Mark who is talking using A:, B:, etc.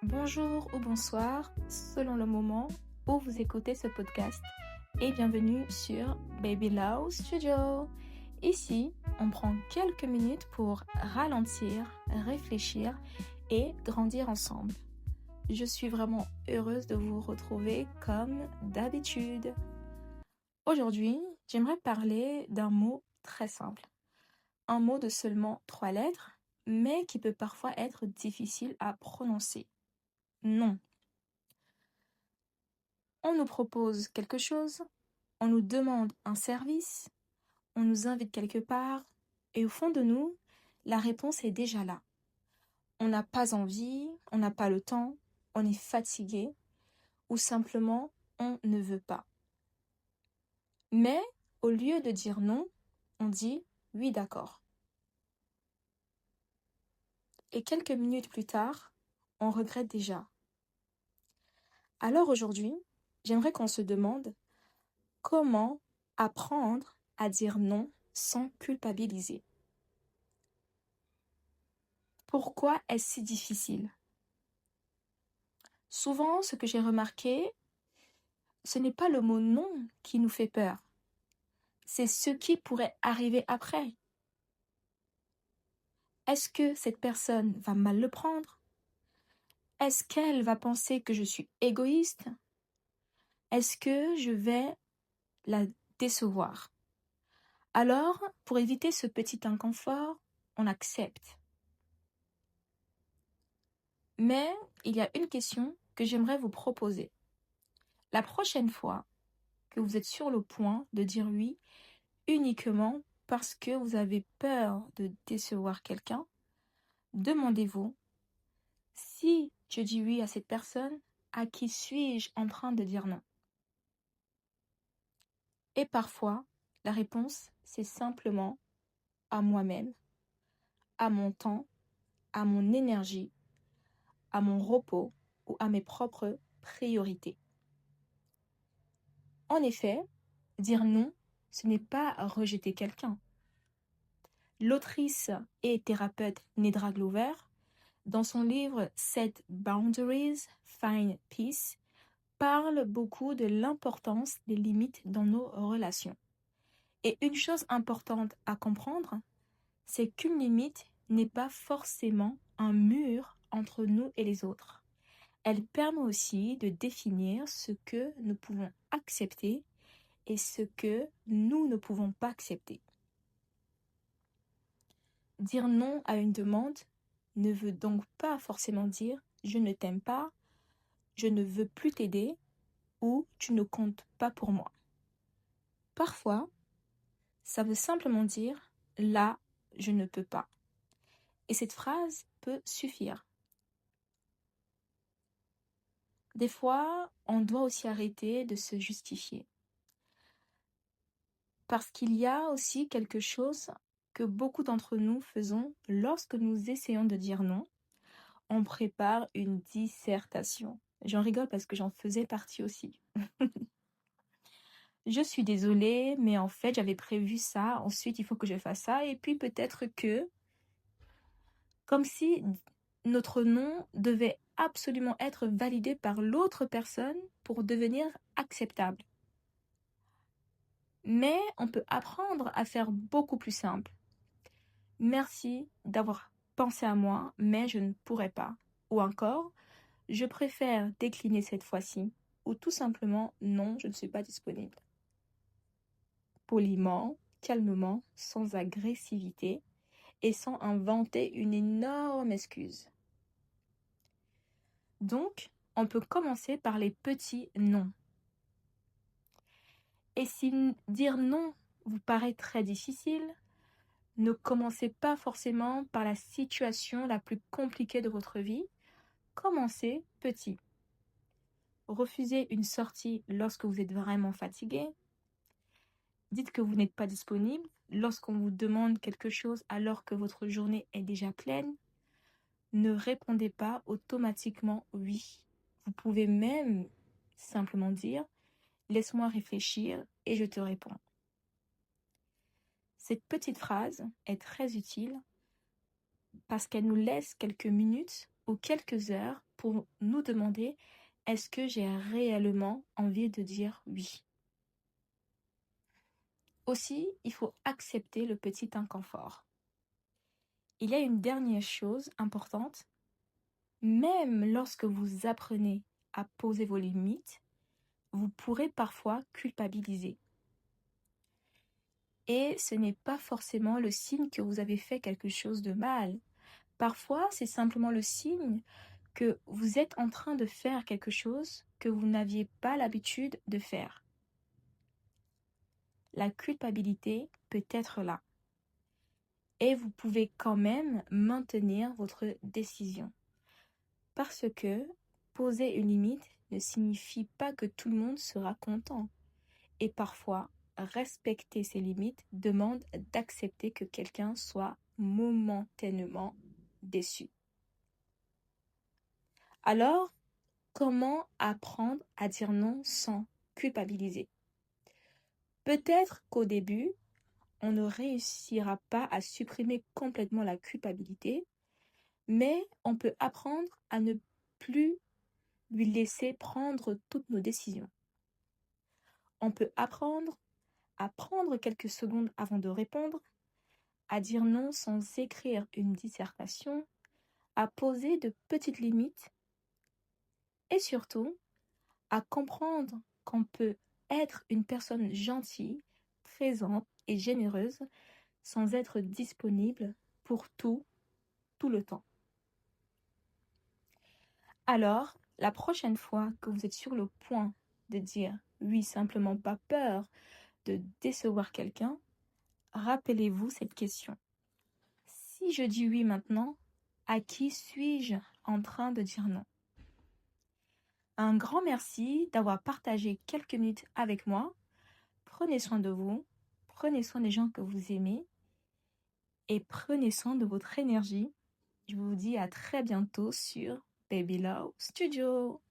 A: Bonjour ou bonsoir, selon le moment où vous écoutez ce podcast, et bienvenue sur Baby Lao Studio. Ici, on prend quelques minutes pour ralentir, réfléchir et grandir ensemble. Je suis vraiment heureuse de vous retrouver comme d'habitude. Aujourd'hui, j'aimerais parler d'un mot très simple. Un mot de seulement 3 lettres, mais qui peut parfois être difficile à prononcer. Non. On nous propose quelque chose, on nous demande un service, on nous invite quelque part, et au fond de nous, la réponse est déjà là. On n'a pas envie, on n'a pas le temps, on est fatigué, ou simplement on ne veut pas. Mais au lieu de dire non, on dit oui d'accord. Et quelques minutes plus tard, on regrette déjà. Alors aujourd'hui, j'aimerais qu'on se demande comment apprendre à dire non sans culpabiliser. Pourquoi est-ce si difficile? Souvent, ce que j'ai remarqué, ce n'est pas le mot non qui nous fait peur. C'est ce qui pourrait arriver après. Est-ce que cette personne va mal le prendre? Est-ce qu'elle va penser que je suis égoïste? Est-ce que je vais la décevoir? Alors, pour éviter ce petit inconfort, on accepte. Mais il y a une question que j'aimerais vous proposer. La prochaine fois que vous êtes sur le point de dire oui uniquement parce que vous avez peur de décevoir quelqu'un, demandez-vous, si je dis oui à cette personne, à qui suis-je en train de dire non? Et parfois, la réponse, c'est simplement à moi-même, à mon temps, à mon énergie, à mon repos ou à mes propres priorités. En effet, dire non, ce n'est pas rejeter quelqu'un. L'autrice et thérapeute Nedra Glover, dans son livre Set Boundaries, Find Peace, parle beaucoup de l'importance des limites dans nos relations. Et une chose importante à comprendre, c'est qu'une limite n'est pas forcément un mur entre nous et les autres. Elle permet aussi de définir ce que nous pouvons accepter et ce que nous ne pouvons pas accepter. Dire non à une demande ne veut donc pas forcément dire « je ne t'aime pas »,« je ne veux plus t'aider » ou « tu ne comptes pas pour moi ». Parfois, ça veut simplement dire « là, je ne peux pas ». Et cette phrase peut suffire. Des fois, on doit aussi arrêter de se justifier. Parce qu'il y a aussi quelque chose que beaucoup d'entre nous faisons lorsque nous essayons de dire non. On prépare une dissertation. J'en rigole parce que j'en faisais partie aussi. Je suis désolée, mais en fait, j'avais prévu ça. Ensuite, il faut que je fasse ça. Et puis peut-être que, comme si notre nom devait absolument être validé par l'autre personne pour devenir acceptable. Mais on peut apprendre à faire beaucoup plus simple. Merci d'avoir pensé à moi, mais je ne pourrais pas. Ou encore, je préfère décliner cette fois-ci. Ou tout simplement, non, je ne suis pas disponible. Poliment, calmement, sans agressivité et sans inventer une énorme excuse. Donc, on peut commencer par les petits non. Et si dire non vous paraît très difficile, ne commencez pas forcément par la situation la plus compliquée de votre vie. Commencez petit. Refusez une sortie lorsque vous êtes vraiment fatigué. Dites que vous n'êtes pas disponible lorsqu'on vous demande quelque chose alors que votre journée est déjà pleine. Ne répondez pas automatiquement oui. Vous pouvez même simplement dire « laisse-moi réfléchir et je te réponds ». Cette petite phrase est très utile parce qu'elle nous laisse quelques minutes ou quelques heures pour nous demander est-ce que j'ai réellement envie de dire oui. Aussi, il faut accepter le petit inconfort. Il y a une dernière chose importante. Même lorsque vous apprenez à poser vos limites, vous pourrez parfois culpabiliser. Et ce n'est pas forcément le signe que vous avez fait quelque chose de mal. Parfois, c'est simplement le signe que vous êtes en train de faire quelque chose que vous n'aviez pas l'habitude de faire. La culpabilité peut être là. Et vous pouvez quand même maintenir votre décision. Parce que poser une limite ne signifie pas que tout le monde sera content. Et parfois, respecter ses limites demande d'accepter que quelqu'un soit momentanément déçu. Alors, comment apprendre à dire non sans culpabiliser? Peut-être qu'au début, on ne réussira pas à supprimer complètement la culpabilité, mais on peut apprendre à ne plus lui laisser prendre toutes nos décisions. On peut apprendre à prendre quelques secondes avant de répondre, à dire non sans écrire une dissertation, à poser de petites limites et surtout à comprendre qu'on peut être une personne gentille, présente et généreuse sans être disponible pour tout le temps. Alors, la prochaine fois que vous êtes sur le point de dire oui, simplement pas peur de décevoir quelqu'un, rappelez-vous cette question. Si je dis oui maintenant, à qui suis-je en train de dire non? Un grand merci d'avoir partagé quelques minutes avec moi. Prenez soin de vous, prenez soin des gens que vous aimez et prenez soin de votre énergie. Je vous dis à très bientôt sur Baby Love Studio.